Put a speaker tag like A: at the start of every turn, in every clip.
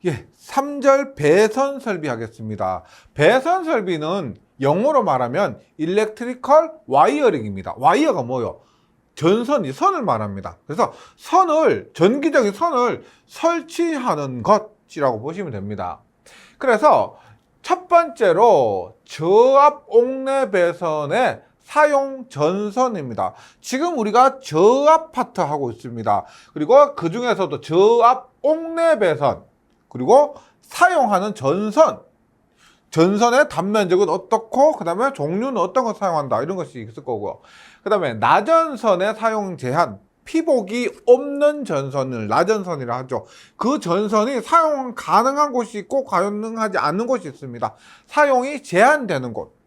A: 예, 3절 배선 설비 하겠습니다. 배선 설비는 영어로 말하면 Electrical Wiring입니다. 와이어가 뭐요? 선을 말합니다. 그래서 전기적인 선을 설치하는 것이라고 보시면 됩니다. 그래서 첫 번째로 저압 옥내 배선의 사용 전선입니다. 지금 우리가 저압 파트 하고 있습니다. 그리고 그 중에서도 저압 옥내 배선, 그리고 사용하는 전선의 단면적은 어떻고, 그 다음에 종류는 어떤 거 사용한다, 이런 것이 있을 거고요. 그 다음에 나전선의 사용 제한, 피복이 없는 전선을 나전선이라 하죠. 그 전선이 사용 가능한 곳이 있고 가능하지 않는 곳이 있습니다. 사용이 제한되는 곳.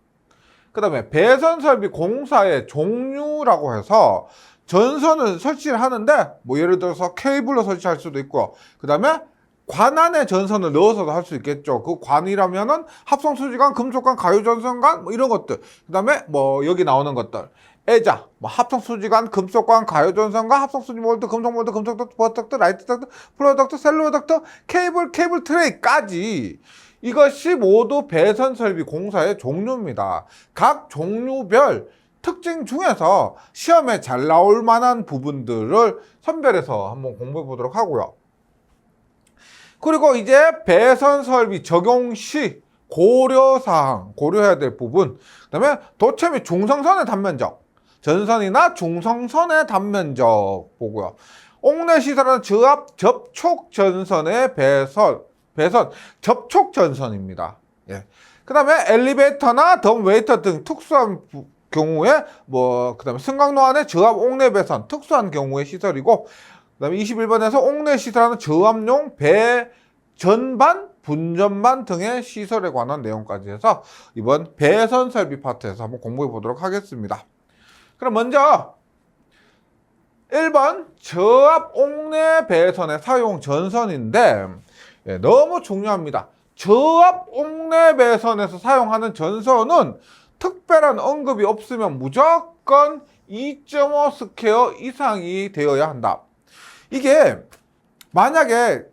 A: 그 다음에 배선 설비 공사의 종류라고 해서 전선을 설치를 하는데, 뭐 예를 들어서 케이블로 설치할 수도 있고, 그 다음에 관 안에 전선을 넣어서도 할 수 있겠죠. 그 관이라면은 합성수지관, 금속관, 가유전선관, 뭐 이런 것들. 그 다음에 뭐 여기 나오는 것들. 애자, 뭐 합성수지관, 금속관, 가유전선관, 합성수지 몰드, 금속 몰드, 금속 덕트, 버덕트, 라이트 덕트, 플로어 덕트, 셀로 덕트, 케이블 트레이까지. 이것이 모두 배선 설비 공사의 종류입니다. 각 종류별 특징 중에서 시험에 잘 나올 만한 부분들을 선별해서 한번 공부해 보도록 하고요. 그리고 이제 배선 설비 적용 시 고려사항, 고려해야 될 부분. 그 다음에 도체 및 중성선의 단면적, 전선이나 중성선의 단면적 보고요. 옥내 시설하는 저압 접촉 전선의 배선 접촉 전선입니다. 예. 그 다음에 엘리베이터나 덤웨이터 등 특수한 경우에 그 다음에 승강로 안에 저압 옥내 배선, 특수한 경우의 시설이고, 그 다음에 21번에서 옥내 시설하는 저압용 전반, 분전반 등의 시설에 관한 내용까지 해서 이번 배선 설비 파트에서 한번 공부해 보도록 하겠습니다. 그럼 먼저 1번 저압 옥내 배선의 사용 전선인데, 너무 중요합니다. 저압 옥내 배선에서 사용하는 전선은 특별한 언급이 없으면 무조건 2.5 스퀘어 이상이 되어야 한다. 이게 만약에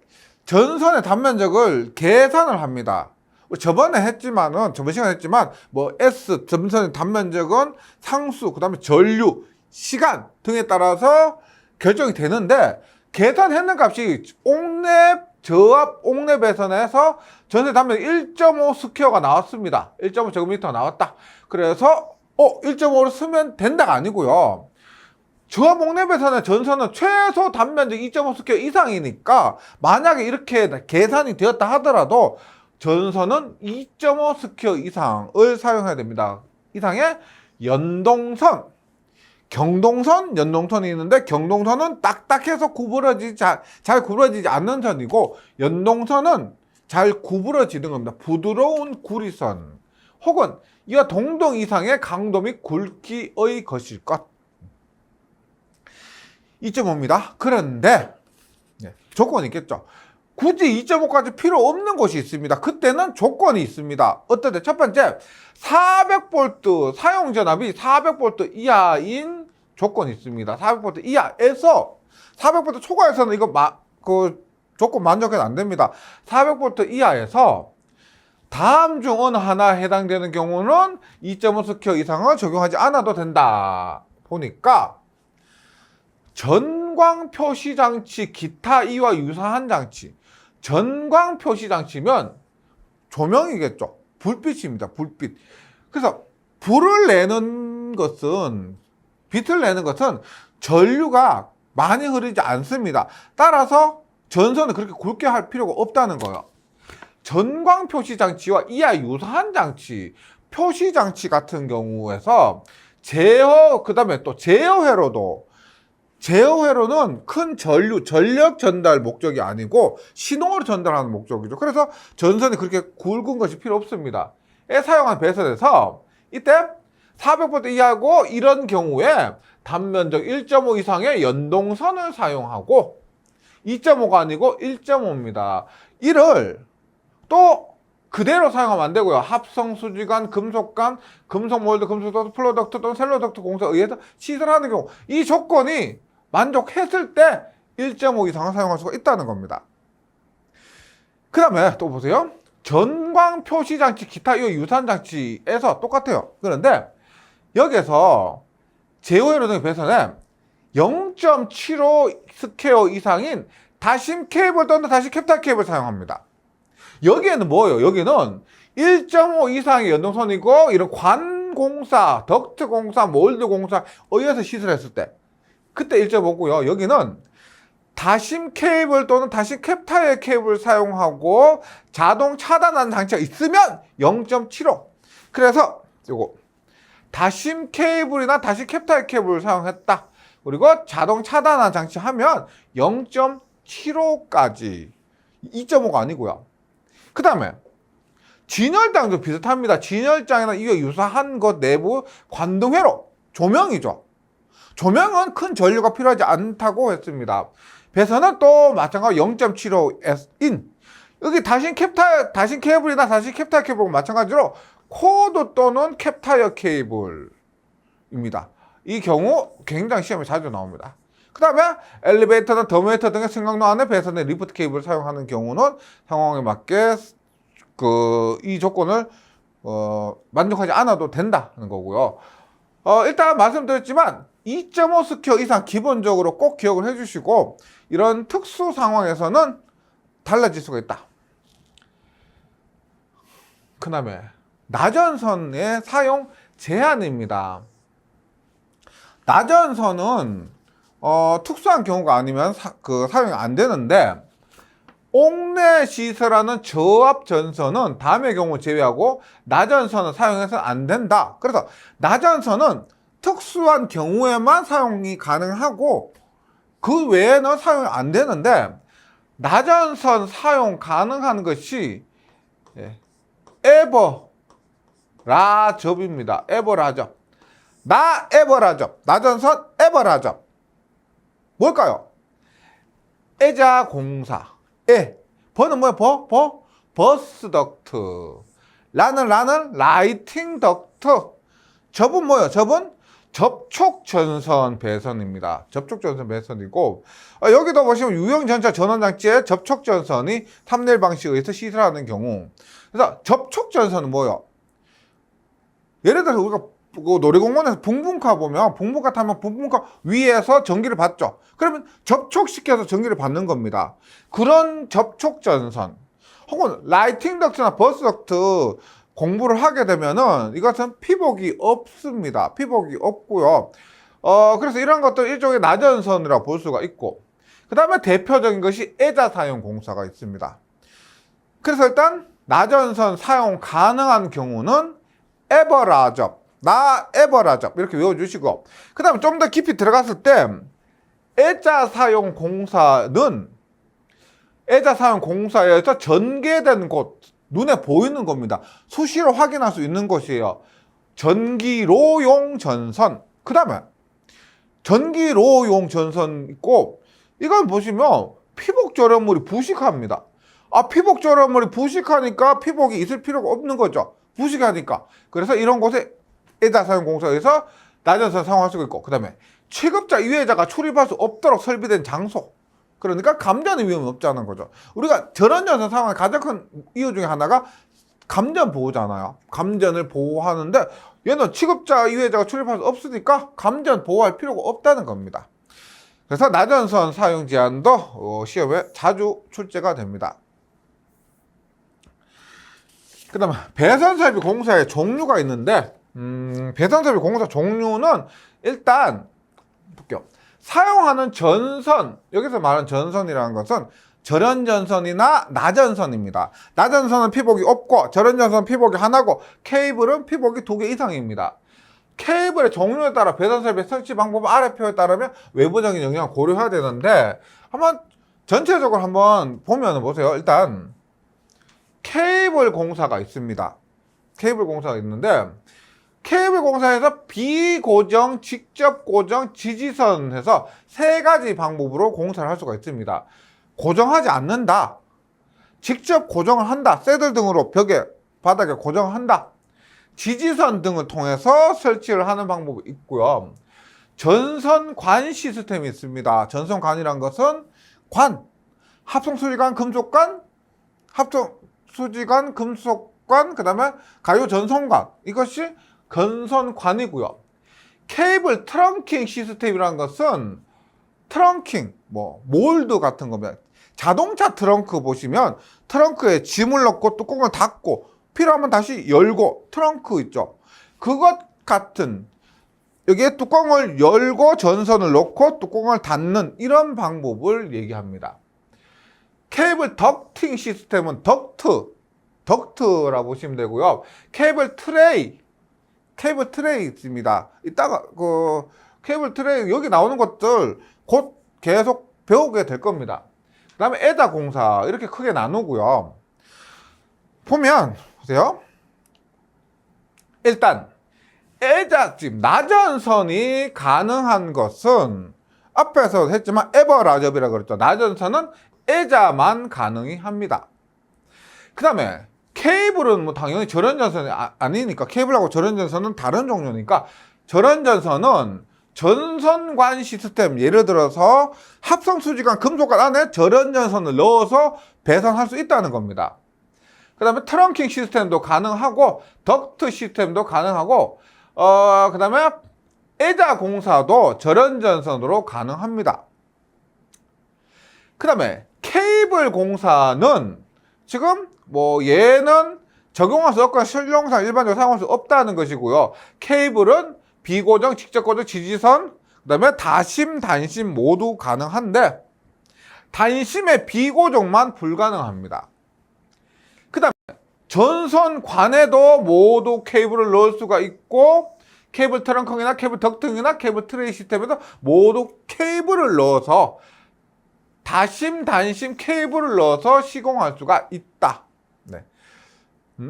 A: 전선의 단면적을 계산을 합니다. 저번 시간에 했지만 S 전선의 단면적은 상수, 그 다음에 전류, 시간 등에 따라서 결정이 되는데, 계산했는 값이 저압 옥내 배선에서 전선의 단면적 1.5 스퀘어가 나왔습니다. 1.5 제곱미터 나왔다. 그래서 1.5로 쓰면 된다가 아니고요. 저압 옥내 배선의 전선은 최소 단면적 2.5 스퀘어 이상이니까, 만약에 이렇게 계산이 되었다 하더라도 전선은 2.5 스퀘어 이상을 사용해야 됩니다. 이상의 연동선, 경동선, 연동선이 있는데, 경동선은 딱딱해서 잘 구부러지지 않는 선이고, 연동선은 잘 구부러지는 겁니다. 부드러운 구리선, 혹은 이와 동동 이상의 강도 및 굵기의 것일 것. 2.5입니다. 그런데 조건이 있겠죠. 굳이 2.5까지 필요 없는 곳이 있습니다. 그때는 조건이 있습니다. 어떤데? 첫 번째, 400V 사용 전압이 400V 이하인 조건이 있습니다. 400V 이하에서, 400V 초과해서는 이거 조건 만족해도 안 됩니다. 400V 이하에서 다음 중 어느 하나에 해당되는 경우는 2.5 스퀘어 이상을 적용하지 않아도 된다. 보니까 전광 표시 장치, 기타 이와 유사한 장치. 전광 표시 장치면 조명이겠죠. 불빛입니다. 불빛. 그래서 빛을 내는 것은 전류가 많이 흐르지 않습니다. 따라서 전선을 그렇게 굵게 할 필요가 없다는 거예요. 전광 표시 장치와 이와 유사한 장치, 표시 장치 같은 경우에서 그 다음에 또 제어회로는 큰 전력 전달 목적이 아니고 신호를 전달하는 목적이죠. 그래서 전선이 그렇게 굵은 것이 필요 없습니다. 사용한 배선에서 이때 400V 이하고, 이런 경우에 단면적 1.5 이상의 연동선을 사용하고, 2.5가 아니고 1.5입니다. 이를 또 그대로 사용하면 안 되고요. 합성수지관, 금속관, 금속몰드, 금속덕트, 플로덕트 또는 셀로덕트 공사에 의해서 시설하는 경우, 이 조건이 만족했을 때 1.5 이상을 사용할 수가 있다는 겁니다. 그 다음에 또 보세요. 전광 표시 장치, 기타 이 유사한 장치에서 똑같아요. 그런데 여기서 제어회로등의 배선에 0.75 스퀘어 이상인 다심 케이블 또는 다시 캡타 케이블 사용합니다. 여기에는 뭐예요? 여기는 1.5 이상의 연동선이고 이런 관공사, 덕트 공사, 몰드 공사 의해서 시설했을 때 그때 1.5고요. 여기는 다심 케이블 또는 다심 캡타의 케이블을 사용하고 자동 차단하는 장치가 있으면 0.75. 그래서 요거 다심 케이블이나 다심 캡타의 케이블을 사용했다. 그리고 자동 차단하는 장치 하면 0.75까지 2.5가 아니고요. 그 다음에 진열장도 비슷합니다. 진열장이나 이와 유사한 것 내부 관등회로 조명이죠. 조명은 큰 전류가 필요하지 않다고 했습니다. 배선은 또 마찬가지 0.75인 여기 다신 케이블이나 다신 캡타이어 케이블과 마찬가지로 코드 또는 캡타이어 케이블입니다. 이 경우 굉장히 시험에 자주 나옵니다. 그 다음에 엘리베이터나 더미웨이터 등의 승강로 안에 배선의 리프트 케이블을 사용하는 경우는 상황에 맞게 이 조건을 만족하지 않아도 된다는 거고요. 일단 말씀드렸지만 2.5 스퀘어 이상 기본적으로 꼭 기억을 해주시고 이런 특수 상황에서는 달라질 수가 있다. 그 다음에 나전선의 사용 제한입니다. 나전선은 특수한 경우가 아니면 사용이 안 되는데 옥내 시설하는 저압 전선은 다음의 경우 제외하고 나전선은 사용해서는 안 된다. 그래서 나전선은 특수한 경우에만 사용이 가능하고 그 외에는 사용이 안 되는데 나전선 사용 가능한 것이 에버라접입니다. 에버라접. 에버라접. 나전선 에버라접. 뭘까요? 애자공사. 버는 뭐야? 버스 덕트. 라는 라이팅 덕트. 접은 뭐예요? 접은 접촉 전선 배선입니다. 접촉 전선 배선이고 여기도 보시면 유형 전차 전원 장치의 접촉 전선이 탐내일 방식에 의해서 시설하는 경우. 그래서 접촉 전선은 뭐예요? 예를 들어서 우리가 놀이공원에서 붕붕카 보면 붕붕카 타면 붕붕카 위에서 전기를 받죠. 그러면 접촉시켜서 전기를 받는 겁니다. 그런 접촉 전선 혹은 라이팅 덕트나 버스 덕트 공부를 하게 되면은 이것은 피복이 없습니다. 피복이 없고요. 그래서 이런 것들 일종의 나전선이라고 볼 수가 있고 그 다음에 대표적인 것이 애자 사용 공사가 있습니다. 그래서 일단 나전선 사용 가능한 경우는 에버라접, 에버라접 이렇게 외워주시고 그 다음에 좀 더 깊이 들어갔을 때 애자 사용 공사는 애자 사용 공사에서 전개된 곳 눈에 보이는 겁니다. 수시로 확인할 수 있는 것이에요. 전기로용 전선. 그 다음에 전기로용 전선 있고 이걸 보시면 피복 절연물이 부식합니다. 피복 절연물이 부식하니까 피복이 있을 필요가 없는 거죠. 부식하니까. 그래서 이런 곳에 애자 사용 공사에서 나전선 사용할 수 있고 그 다음에 취급자 이외자가 출입할 수 없도록 설비된 장소. 그러니까 감전의 위험이 없다는 거죠. 우리가 전원전선 사용하는 가장 큰 이유 중에 하나가 감전 보호잖아요. 감전을 보호하는데 얘는 취급자 이외자가 출입할 수 없으니까 감전 보호할 필요가 없다는 겁니다. 그래서 나전선 사용 제한도 시험에 자주 출제가 됩니다. 그 다음에 배선설비 공사의 종류가 있는데 배선설비 공사 종류는 일단 볼게요. 사용하는 전선, 여기서 말하는 전선이라는 것은 절연전선이나 나전선입니다. 나전선은 피복이 없고 절연전선은 피복이 하나고 케이블은 피복이 2개 이상입니다. 케이블의 종류에 따라 배선설비 설치 방법 아래 표에 따르면 외부적인 영향을 고려해야 되는데 한번 전체적으로 한번 보면 보세요. 일단 케이블 공사가 있습니다. 케이블 공사가 있는데 케이블 공사에서 비고정, 직접 고정, 지지선 해서 3가지 방법으로 공사를 할 수가 있습니다. 고정하지 않는다. 직접 고정을 한다. 새들 등으로 벽에, 바닥에 고정을 한다. 지지선 등을 통해서 설치를 하는 방법이 있고요. 전선관 시스템이 있습니다. 전선관이란 것은 관, 합성수리관, 금속관, 합성 수지관, 금속관, 그 다음에 가요 전선관, 이것이 건선관이고요. 케이블 트렁킹 시스템이라는 것은 트렁킹, 몰드 같은 겁니다. 자동차 트렁크 보시면 트렁크에 짐을 넣고 뚜껑을 닫고 필요하면 다시 열고 트렁크 있죠. 그것 같은 여기에 뚜껑을 열고 전선을 넣고 뚜껑을 닫는 이런 방법을 얘기합니다. 케이블 덕팅 시스템은 덕트라고 보시면 되고요. 케이블 트레이 있습니다. 이따가 케이블 트레이 여기 나오는 것들 곧 계속 배우게 될 겁니다. 그 다음에 에다 공사 이렇게 크게 나누고요. 보면 보세요. 일단 에자집 나전선이 가능한 것은 앞에서 했지만 에버라접이라고 그랬죠. 나전선은 에자만 가능히 합니다. 그 다음에 케이블은 당연히 절연전선이 아니니까 케이블하고 절연전선은 다른 종류니까 절연전선은 전선관 시스템, 예를 들어서 합성수지관 금속관 안에 절연전선을 넣어서 배선할 수 있다는 겁니다. 그 다음에 트렁킹 시스템도 가능하고 덕트 시스템도 가능하고 그 다음에 에자 공사도 절연전선으로 가능합니다. 그 다음에 케이블 공사는 지금 얘는 적용할 수 없고 실용상 일반적으로 사용할 수 없다는 것이고요. 케이블은 비고정, 직접 고정, 지지선, 그 다음에 다심, 단심 모두 가능한데 단심의 비고정만 불가능합니다. 그 다음에 전선관에도 모두 케이블을 넣을 수가 있고 케이블 트렁킹이나 케이블 덕팅이나 케이블 트레이 시스템에도 모두 케이블을 넣어서 다심, 단심 케이블을 넣어서 시공할 수가 있다. 네.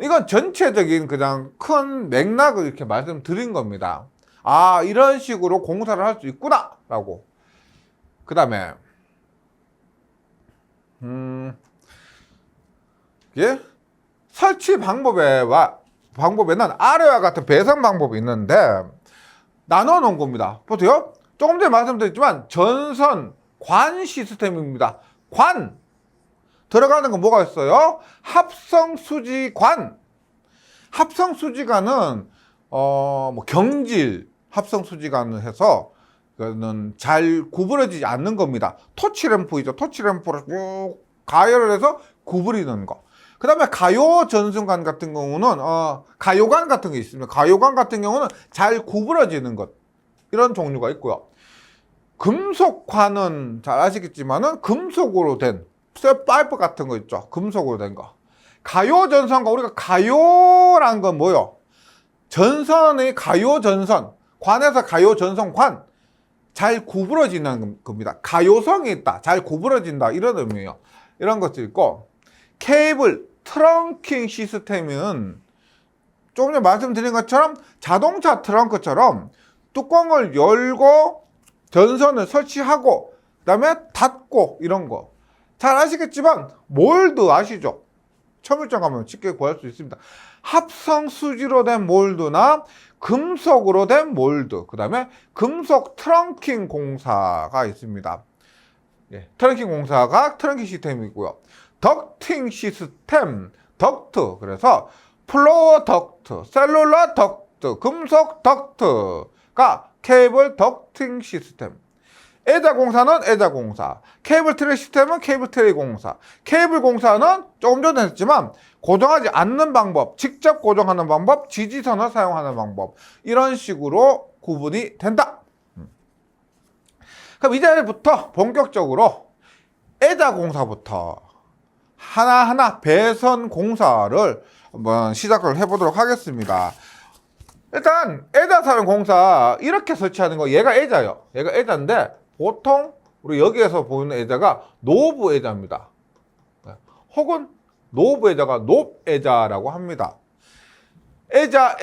A: 이건 전체적인 그냥 큰 맥락을 이렇게 말씀드린 겁니다. 아, 이런 식으로 공사를 할 수 있구나 라고. 그 다음에 예? 설치 방법에는 아래와 같은 배선 방법이 있는데 나눠 놓은 겁니다. 보세요. 조금 전에 말씀드렸지만 전선 관 시스템입니다. 관 들어가는 건 뭐가 있어요? 합성수지관. 합성수지관은 경질 합성수지관을 해서 그는 잘 구부러지지 않는 겁니다. 토치램프이죠. 토치램프를 쭉 가열을 해서 구부리는 거. 그 다음에 가요 전선관 같은 경우는 가요관 같은 게 있습니다. 가요관 같은 경우는 잘 구부러지는 것, 이런 종류가 있고요. 금속관은 잘 아시겠지만은 금속으로 된 쇠파이프 같은 거 있죠. 금속으로 된 거. 가요 전선관, 우리가 가요란 건 뭐요? 전선의 가요 전선, 관에서 가요 전선 관, 잘 구부러지는 겁니다. 가요성이 있다, 잘 구부러진다, 이런 의미예요. 이런 것도 있고, 케이블 트렁킹 시스템은 조금 전에 말씀드린 것처럼 자동차 트렁크처럼 뚜껑을 열고 전선을 설치하고 그 다음에 닫고 이런 거 잘 아시겠지만 몰드 아시죠? 첨일점 가면 쉽게 구할 수 있습니다. 합성 수지로 된 몰드나 금속으로 된 몰드, 그 다음에 금속 트렁킹 공사가 있습니다. 예, 트렁킹 공사가 트렁킹 시스템이고요. 덕팅 시스템, 덕트, 그래서 플로어 덕트, 셀룰러 덕트, 금속 덕트가 케이블 덕팅 시스템. 에자 공사는 에자 공사, 케이블 트레이 시스템은 케이블 트레이 공사. 케이블 공사는 조금 전에 했지만 고정하지 않는 방법, 직접 고정하는 방법, 지지선을 사용하는 방법, 이런 식으로 구분이 된다. 그럼 이제부터 본격적으로 에자 공사부터 하나하나 배선 공사를 한번 시작을 해보도록 하겠습니다. 일단 에자 사용 공사 이렇게 설치하는 거, 얘가 에자요. 얘가 에자인데 보통 우리 여기에서 보이는 에자가 노브 에자입니다. 혹은 노브 에자가 높 에자라고 합니다. 에자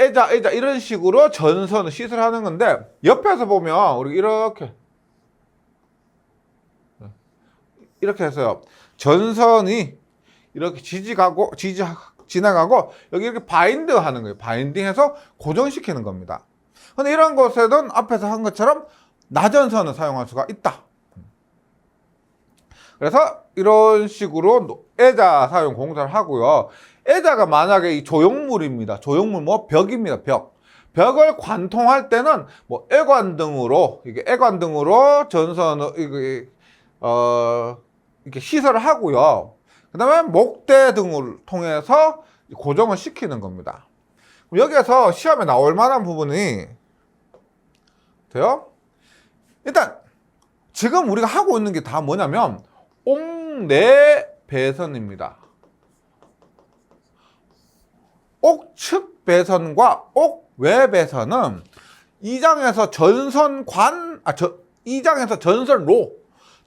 A: 이런 식으로 전선을 시설하는 건데 옆에서 보면 우리 이렇게 해서요. 전선이 이렇게 지나가고 여기 이렇게 바인드 하는 거예요. 바인딩해서 고정시키는 겁니다. 근데 이런 것에는 앞에서 한 것처럼 나전선을 사용할 수가 있다. 그래서 이런 식으로 애자 사용 공사를 하고요. 애자가 만약에 이 조형물입니다. 조형물 뭐 벽입니다. 벽을 관통할 때는 뭐 애관 등으로 전선을 이렇게 시설을 하고요. 그다음에 목대 등을 통해서 고정을 시키는 겁니다. 여기에서 시험에 나올 만한 부분이 돼요. 일단 지금 우리가 하고 있는 게 다 뭐냐면 옥내배선입니다. 옥측배선과 옥외배선은 이 장에서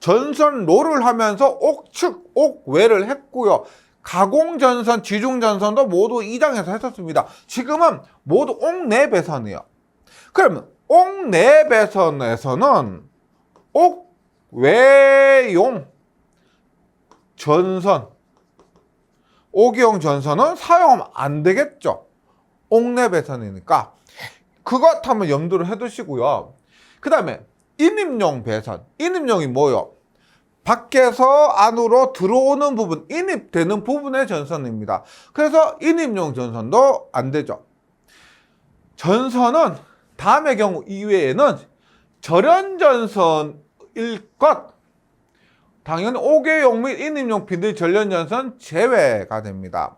A: 전선로를 하면서 옥측, 옥외를 했고요. 가공전선, 지중전선도 모두 이 장에서 했었습니다. 지금은 모두 옥내배선이에요. 그러면 옥내배선에서는 옥외용 전선, 옥외용 전선은 사용하면 안 되겠죠. 옥내배선이니까. 그것 한번 염두를 해두시고요. 그 다음에 인입용 배선. 인입용이 뭐요? 밖에서 안으로 들어오는 부분, 인입되는 부분의 전선입니다. 그래서 인입용 전선도 안 되죠. 전선은 다음의 경우 이외에는 절연전선일 것, 당연히 옥외용 및 인입용 비닐 절연전선 제외가 됩니다.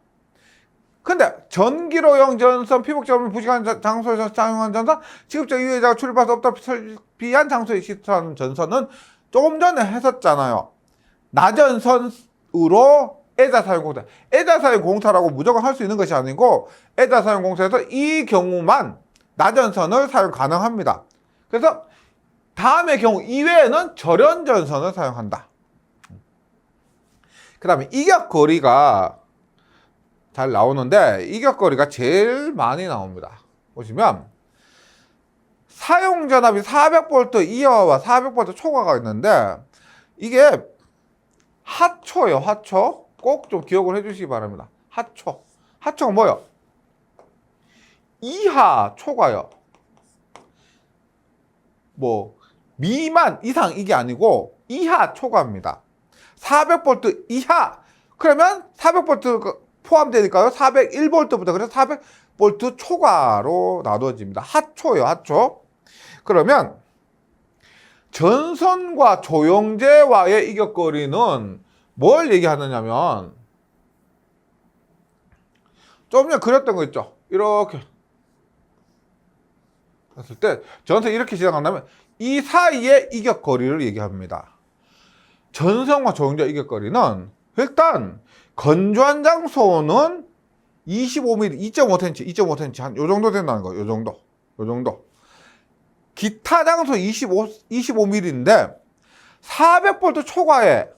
A: 근데 전기로용 전선, 피복점을 부식한 장소에서 사용한 전선, 직접적 유해자가 출입할 수 없다 설비한 장소에 시설하는 전선은 조금 전에 했었잖아요. 나전선으로 애자 사용 공사. 애자 사용 공사라고 무조건 할 수 있는 것이 아니고 애자 사용 공사에서 이 경우만 나전선을 사용 가능합니다. 그래서 다음의 경우 이외에는 절연전선을 사용한다. 그 다음에 이격거리가 잘 나오는데 이격거리가 제일 많이 나옵니다. 보시면 사용전압이 400V 이하와 400V 초과가 있는데 이게 하초예요. 하초. 꼭 좀 기억을 해주시기 바랍니다. 하초. 하초가 뭐예요? 이하 초과요. 뭐 미만 이상 이게 아니고 이하 초과입니다. 400V 이하. 그러면 400V 포함되니까요. 401V부터 그래서 400V 초과로 나누어집니다. 하초예요. 하초. 그러면 전선과 조영제와의 이격거리는 뭘 얘기하느냐면 좀 전에 그렸던 거 있죠. 이렇게 했을 때 전선 이렇게 시작한다면 이 사이의 이격거리를 얘기합니다. 전선과 조영제 이격거리는 일단 건조한 장소는 25mm, 2.5cm 한 요 정도 된다는 거예요. 요 정도. 기타 장소 25mm인데 400V 초과에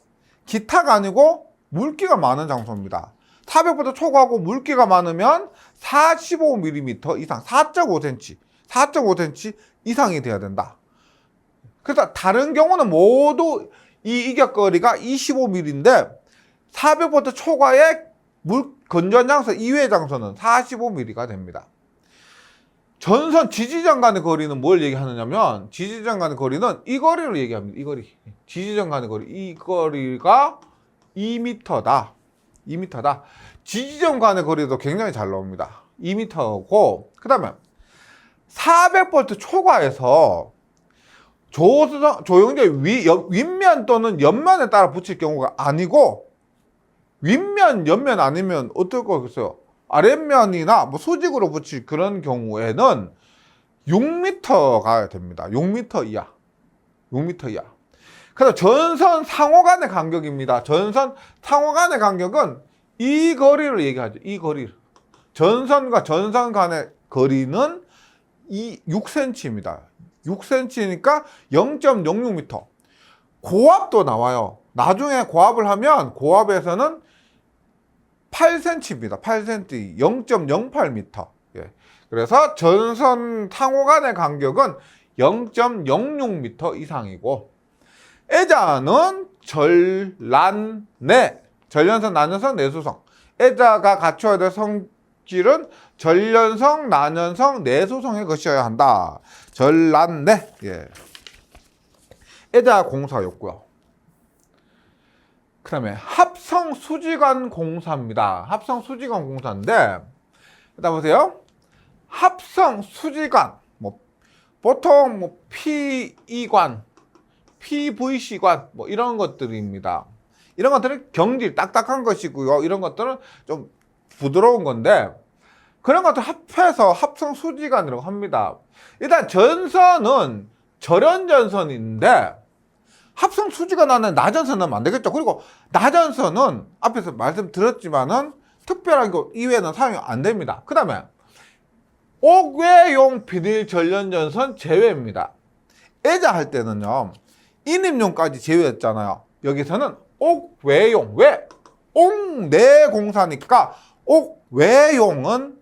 A: 기타가 아니고 물기가 많은 장소입니다. 400V 초과하고 물기가 많으면 45mm 이상, 4.5cm 이상이 돼야 된다. 그래서 다른 경우는 모두 이 이격거리가 25mm인데 400V 초과의 건조한 장소 이외의 장소는 45mm가 됩니다. 전선 지지전 간의 거리는 뭘 얘기하느냐면 지지전 간의 거리는 이 거리를 얘기합니다. 이 거리. 지지전 간의 거리. 이 거리가 2m다. 2m다. 지지전 간의 거리도 굉장히 잘 나옵니다. 2m고 그 다음에 400V 초과에서 조영제 윗면 또는 옆면에 따라 붙일 경우가 아니고 윗면, 옆면 아니면 어떨 거겠어요? 아랫면이나 뭐 수직으로 붙일 그런 경우에는 6m가 됩니다. 6m 이하. 6m 이하. 그래서 전선 상호 간의 간격입니다. 전선 상호 간의 간격은 이 거리를 얘기하죠. 이 거리를. 전선과 전선 간의 거리는 6cm입니다. 6cm니까 0.06m. 고압도 나와요. 나중에 고압을 하면 고압에서는 8cm입니다. 8cm, 0.08m. 예. 그래서 전선 상호 간의 간격은 0.06m 이상이고 애자는 전란내, 전련성, 난연성, 내수성. 애자가 갖춰야 될 성질은 전련성, 난연성, 내수성의 것이어야 한다. 전란내. 예. 애자 공사였고요. 그 다음에 합성수지관 공사입니다. 합성수지관 공사인데, 일단 보세요. 합성수지관, 뭐, 보통 뭐, P2관, PVC관, 뭐, 이런 것들입니다. 이런 것들은 경질, 딱딱한 것이고요. 이런 것들은 좀 부드러운 건데, 그런 것들 합해서 합성수지관이라고 합니다. 일단 전선은 절연전선인데, 합성수지관 안에 나전선 넣으면 안 되겠죠. 그리고 나전선은 앞에서 말씀드렸지만은 특별한 것 이외에는 사용이 안 됩니다. 그 다음에 옥외용 비닐 절연전선 제외입니다. 애자할 때는요, 인입용까지 제외했잖아요. 여기서는 옥외용, 왜? 옥내 공사니까 옥외용은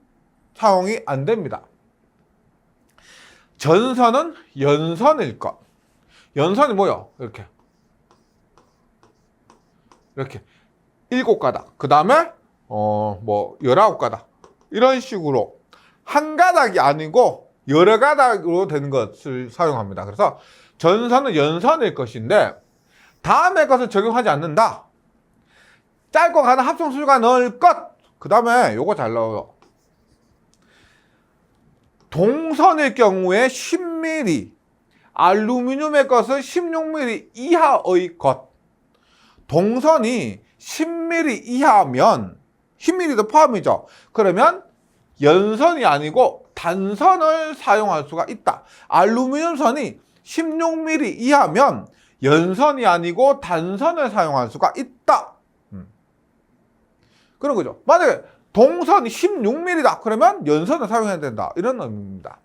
A: 사용이 안 됩니다. 전선은 연선일 것. 연선이 뭐요? 이렇게 7가닥. 그 다음에 뭐 19가닥. 이런 식으로 한 가닥이 아니고 여러 가닥으로 된 것을 사용합니다. 그래서 전선은 연선일 것인데 다음의 것은 적용하지 않는다. 짧고 가는 합성수지관 넣을 것. 그 다음에 요거 잘 나와요. 동선일 경우에 10mm, 알루미늄의 것은 16mm 이하의 것. 동선이 10mm 이하면 10mm도 포함이죠. 그러면 연선이 아니고 단선을 사용할 수가 있다. 알루미늄선이 16mm 이하면 연선이 아니고 단선을 사용할 수가 있다. 그런 거죠. 만약에 동선이 16mm다. 그러면 연선을 사용해야 된다. 이런 의미입니다.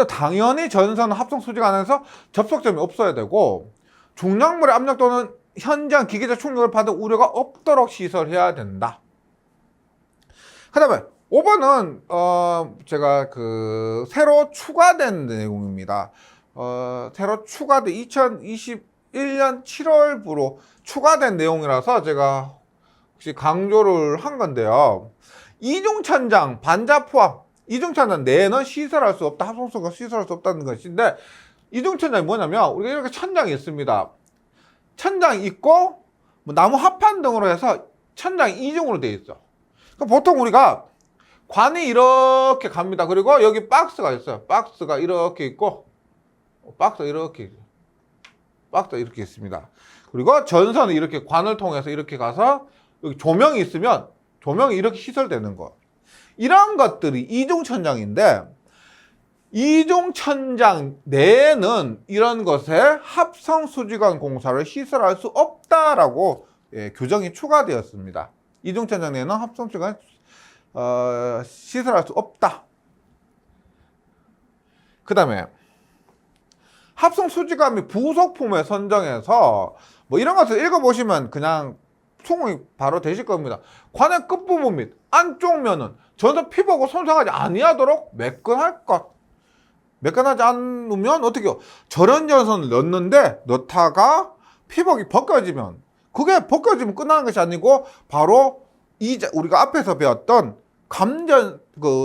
A: 당연히 전선은 합성수지관에서 접속점이 없어야 되고 중량물의 압력 또는 현장 기계적 충격을 받을 우려가 없도록 시설해야 된다. 그 다음에 5번은 제가 새로 추가된 내용입니다. 새로 추가된 2021년 7월부로 추가된 내용이라서 제가 혹시 강조를 한 건데요. 이중천장 반자 포함, 이중천장 내에는 시설할 수 없다. 합성수가 시설할 수 없다는 것인데, 이중천장이 뭐냐면 우리가 이렇게 천장이 있습니다. 천장이 있고 뭐 나무 합판 등으로 해서 천장이 이중으로 되어 있어. 보통 우리가 관이 이렇게 갑니다. 그리고 여기 박스가 있어요. 박스가 이렇게 있고 박스가 이렇게 있습니다. 그리고 전선은 이렇게 관을 통해서 이렇게 가서 여기 조명이 있으면 조명이 이렇게 시설되는 거. 이런 것들이 이중천장인데, 이중천장 내에는 이런 것에 합성수지관 공사를 시설할 수 없다라고 규정이 추가되었습니다. 이중천장 내에는 합성수지관 시설할 수 없다. 그 다음에 합성수지관 및 부속품을 선정해서 뭐 이런 것을 읽어보시면 그냥 총이 바로 되실 겁니다. 관의 끝부분 및 안쪽 면은 전선 피부하고 손상하지 아니하도록 매끈할 것. 매끈하지 않으면 어떻게 해요? 절연전선을 넣다가 피복이 벗겨지면, 그게 벗겨지면 끝나는 것이 아니고 바로 우리가 앞에서 배웠던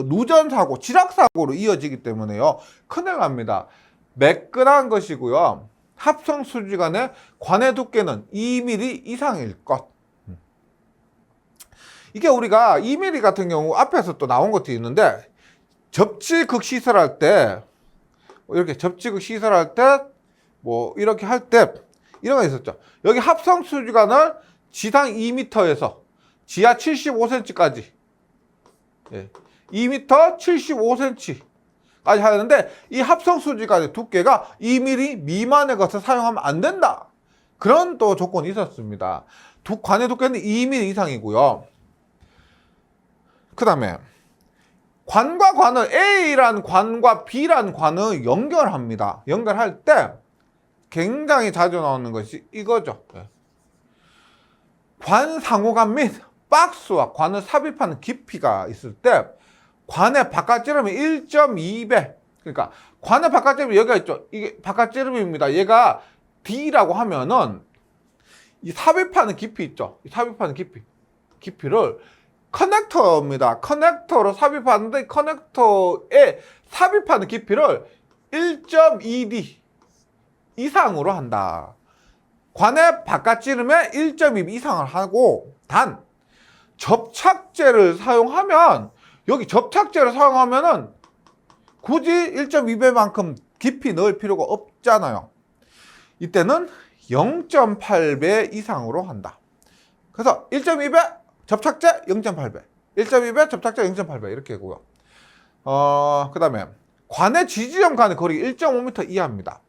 A: 누전 사고, 지락 사고로 이어지기 때문에요. 큰일 납니다. 매끈한 것이고요. 합성수지관의 관의 두께는 2mm 이상일 것. 이게 우리가 2mm 같은 경우 앞에서 또 나온 것도 있는데, 접지극 시설할 때, 이렇게 접지극 시설할 때, 뭐 이렇게 할 때 이런 거 있었죠. 여기 합성수지관을 지상 2m에서 지하 75cm까지 2m 75cm까지 하는데, 이 합성수지관의 두께가 2mm 미만의 것을 사용하면 안 된다. 그런 또 조건이 있었습니다. 관의 두께는 2mm 이상이고요. 그 다음에 관과 관을 A란 관과 B란 관을 연결합니다. 연결할 때 굉장히 자주 나오는 것이 이거죠. 관 상호관 및 박스와 관을 삽입하는 깊이가 있을 때 관의 바깥지름이 1.2배. 그러니까 관의 바깥지름이 여기가 있죠. 이게 바깥지름입니다. 얘가 D라고 하면은 이 삽입하는 깊이 있죠. 이 삽입하는 깊이를 커넥터입니다. 커넥터로 삽입하는데, 커넥터에 삽입하는 깊이를 1.2D 이상으로 한다. 관의 바깥지름의 1.2배 이상을 하고, 단 접착제를 사용하면, 여기 접착제를 사용하면은 굳이 1.2배만큼 깊이 넣을 필요가 없잖아요. 이때는 0.8배 이상으로 한다. 그래서 1.2배 접착제 0.8배, 1.2배 접착제 0.8배 이렇게 하고요. 그 다음에 관의 지지점 간의 거리 1.5m 이하입니다.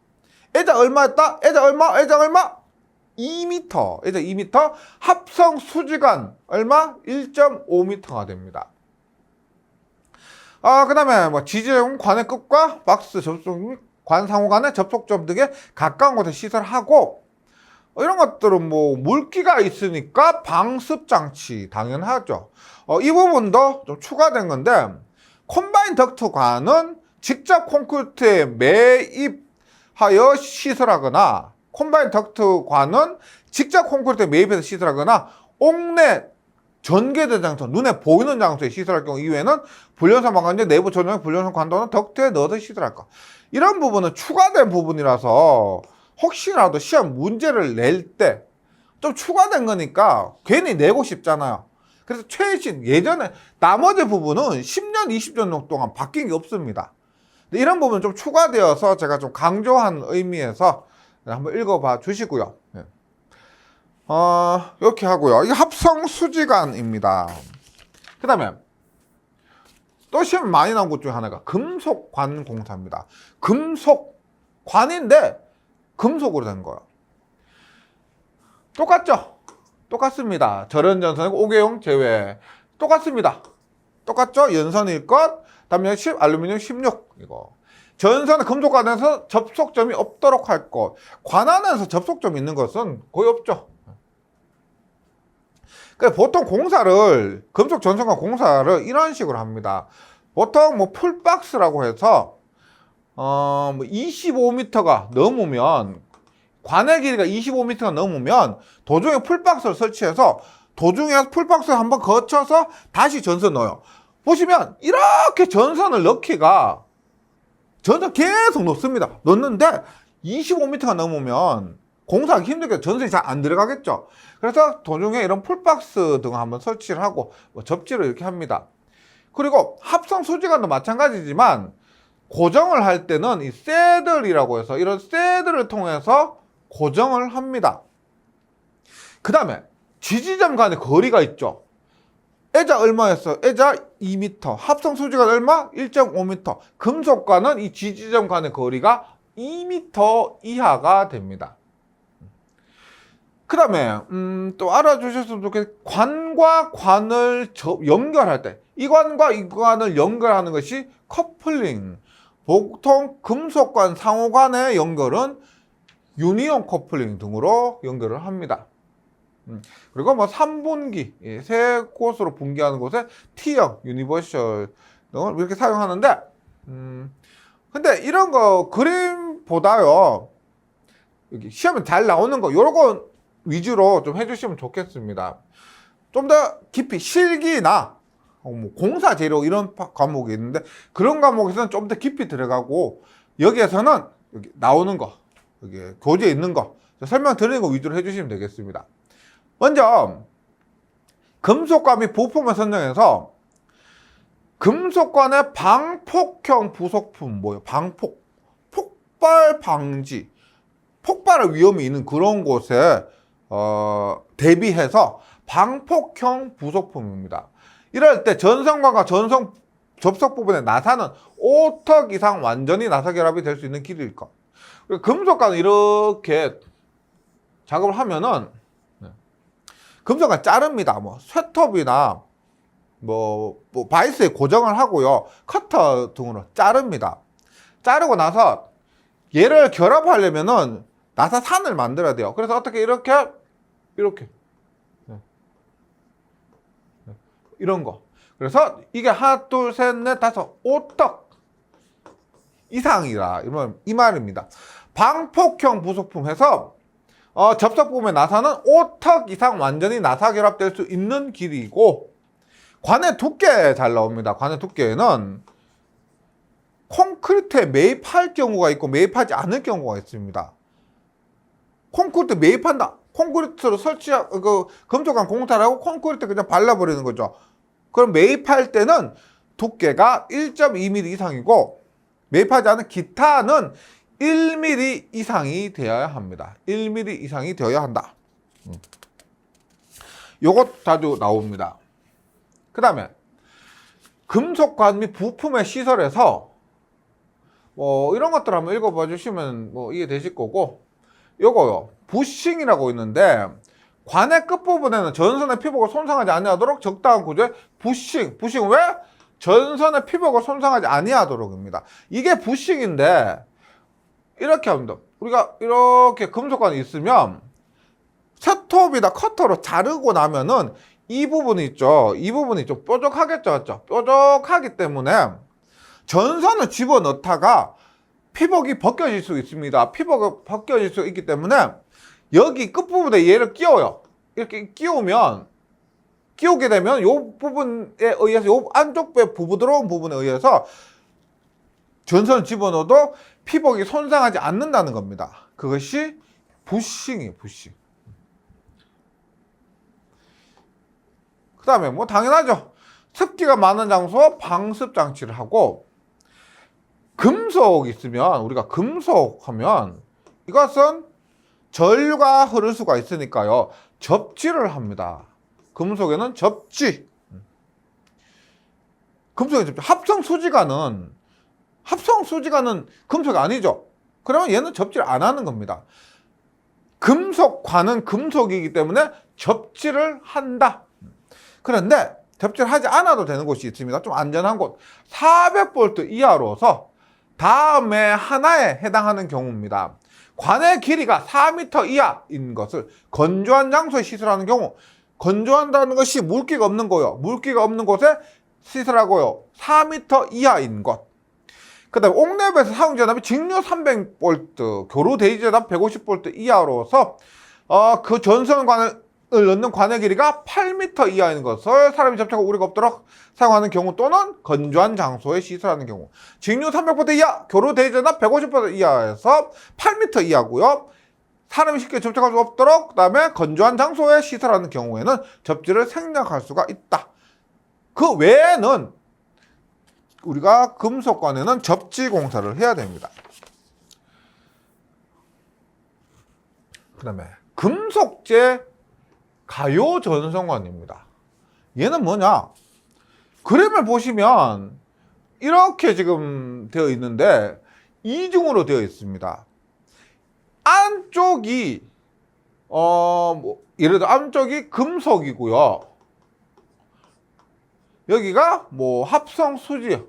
A: 애자 얼마였다? 애자 얼마? 애자 얼마? 2m. 애자 2m. 합성 수지간 얼마? 1.5m가 됩니다. 그 다음에 뭐 지지점 관의 끝과 박스 접속 및 관 상호 간의 접촉점 등에 가까운 곳에 시설하고, 이런 것들은 뭐 물기가 있으니까 방습 장치 당연하죠. 이 부분도 좀 추가된 건데, 콤바인 덕트 관은 직접 콘크리트에 매입하여 시설하거나, 콤바인 덕트 관은 직접 콘크리트에 매입해서 시설하거나, 옥내 전개된 장소, 눈에 보이는 장소에 시설할 경우 이외에는 불연성 방관제 내부 전용 불연성 관도는 덕트에 넣어서 시설할 것. 이런 부분은 추가된 부분이라서 혹시라도 시험 문제를 낼 때 좀 추가된 거니까 괜히 내고 싶잖아요. 그래서 최신, 예전에 나머지 부분은 10년, 20년 동안 바뀐 게 없습니다. 근데 이런 부분은 좀 추가되어서 제가 좀 강조한 의미에서 한번 읽어봐 주시고요. 이렇게 하고요. 이게 합성 수지관입니다. 그 다음에 또 시험 많이 나온 것 중에 하나가 금속관 공사입니다. 금속관인데 금속으로 된 거예요. 똑같죠? 똑같습니다. 절연전선이고 5개형 제외 똑같습니다. 똑같죠? 연선일 것, 담요 10, 알루미늄 16 이거. 전선은 금속관에서 접속점이 없도록 할 것. 관 안에서 접속점이 있는 것은 거의 없죠. 그러니까 보통 공사를, 금속 전선과 공사를 이런 식으로 합니다. 보통 뭐 풀박스라고 해서 뭐 25m가 넘으면, 관의 길이가 25m가 넘으면 도중에 풀박스를 설치해서 도중에 풀박스를 한번 거쳐서 다시 전선 넣어요. 보시면 이렇게 전선을 넣기가, 전선 계속 넣습니다. 넣는데 25m가 넘으면 공사하기 힘들게 전선이 잘 안 들어가겠죠. 그래서 도중에 이런 풀박스 등을 한번 설치를 하고 뭐 접지를 이렇게 합니다. 그리고 합성 수지관도 마찬가지지만 고정을 할 때는 이 새들이라고 해서 이런 새들을 통해서 고정을 합니다. 그 다음에 지지점 간의 거리가 있죠. 애자 얼마였어? 애자 2m. 합성 수지관 얼마? 1.5m. 금속과는 이 지지점 간의 거리가 2m 이하가 됩니다. 그 다음에 또 알아주셨으면 좋겠어요. 관과 관을 연결할 때, 이 관과 이 관을 연결하는 것이 커플링. 보통 금속관 상호간의 연결은 유니온 커플링 등으로 연결을 합니다. 그리고 뭐 3분기, 세 곳으로 분기하는 곳에 T형, 유니버셜 등을 이렇게 사용하는데, 근데 이런 거 그림보다요, 여기 시험에 잘 나오는 거, 요런 거 위주로 좀 해주시면 좋겠습니다. 좀 더 깊이 실기나 뭐 공사 재료 이런 과목이 있는데, 그런 과목에서는 좀 더 깊이 들어가고, 여기에서는 여기 나오는 거, 여기 교재에 있는 거 설명드리는 거 위주로 해주시면 되겠습니다. 먼저 금속관 및 부품을 선정해서 금속관의 방폭형 부속품, 뭐예요? 방폭, 폭발 방지, 폭발의 위험이 있는 그런 곳에 대비해서 방폭형 부속품입니다. 이럴 때 전선관과 전선 접속 부분의 나사는 5턱 이상 완전히 나사 결합이 될 수 있는 길이일 것. 금속관은 이렇게 작업을 하면은 금속관 자릅니다. 뭐 쇠톱이나 뭐 바이스에 고정을 하고요, 커터 등으로 자릅니다. 자르고 나서 얘를 결합하려면은 나사산을 만들어야 돼요. 그래서 어떻게 이렇게 이런 거. 그래서 이게 하나, 둘, 셋, 넷, 다섯, 5턱 이상이라 이 말입니다. 방폭형 부속품 해서 접속 부분의 나사는 5턱 이상 완전히 나사 결합될 수 있는 길이고, 관의 두께 잘 나옵니다. 관의 두께는 콘크리트에 매입할 경우가 있고 매입하지 않을 경우가 있습니다. 콘크리트 매입한다. 콘크리트로 금속관 공탈하고 콘크리트 그냥 발라버리는 거죠. 그럼 매입할 때는 두께가 1.2mm 이상이고 매입하지 않은 기타는 1mm 이상이 되어야 합니다. 1mm 이상이 되어야 한다. 요것 자주 나옵니다. 그 다음에 금속관 및 부품의 시설에서 이런 것들 한번 읽어봐 주시면 이해되실 거고, 요거요 부싱이라고 있는데 관의 끝부분에는 전선의 피복을 손상하지 아니하도록 적당한 구조의 부싱 왜? 전선의 피복을 손상하지 아니하도록입니다. 이게 부싱인데 이렇게 합니다. 우리가 이렇게 금속관이 있으면 셋톱이나 커터로 자르고 나면은 이 부분이 있죠. 이 부분이 좀 뾰족하겠죠. 맞죠? 뾰족하기 때문에 전선을 집어넣다가 피복이 벗겨질 수 있습니다. 피복이 벗겨질 수 있기 때문에 여기 끝부분에 얘를 끼워요. 이렇게 끼우게 되면 이 부분에 의해서 이 안쪽 배 부드러운 부분에 의해서 전선을 집어넣어도 피복이 손상하지 않는다는 겁니다. 그것이 부싱이에요. 부싱. 그 다음에 당연하죠. 습기가 많은 장소 방습 장치를 하고, 금속 있으면 우리가 금속하면 이것은 전류가 흐를 수가 있으니까요. 접지를 합니다. 금속에는 접지. 금속에 접지. 합성수지관은 금속이 아니죠. 그러면 얘는 접지를 안 하는 겁니다. 금속관은 금속이기 때문에 접지를 한다. 그런데 접지를 하지 않아도 되는 곳이 있습니다. 좀 안전한 곳. 400V 이하로서 다음에 하나에 해당하는 경우입니다. 관의 길이가 4m 이하인 것을 건조한 장소에 시설하는 경우, 건조한다는 것이 물기가 없는 거요. 물기가 없는 곳에 시설하고요. 4m 이하인 것. 그 다음에 옥랩에서 사용 전압이 직류 300V, 교류 대지 전압 150V 이하로서 그 전선관을 넣는 관의 길이가 8m 이하인 것을 사람이 접촉하고 우리가 없도록 사용하는 경우, 또는 건조한 장소에 시설하는 경우. 직류 300V 이하, 교류 대지 전압 150V 이하에서 8m 이하고요. 사람이 쉽게 접촉할 수 없도록, 그 다음에 건조한 장소에 시설하는 경우에는 접지를 생략할 수가 있다. 그 외에는 우리가 금속관에는 접지 공사를 해야 됩니다. 그 다음에 금속재 가요 전선관입니다. 얘는 뭐냐? 그림을 보시면 이렇게 지금 되어 있는데 이중으로 되어 있습니다. 안쪽이 예를 들어 안쪽이 금속이고요. 여기가 합성수지.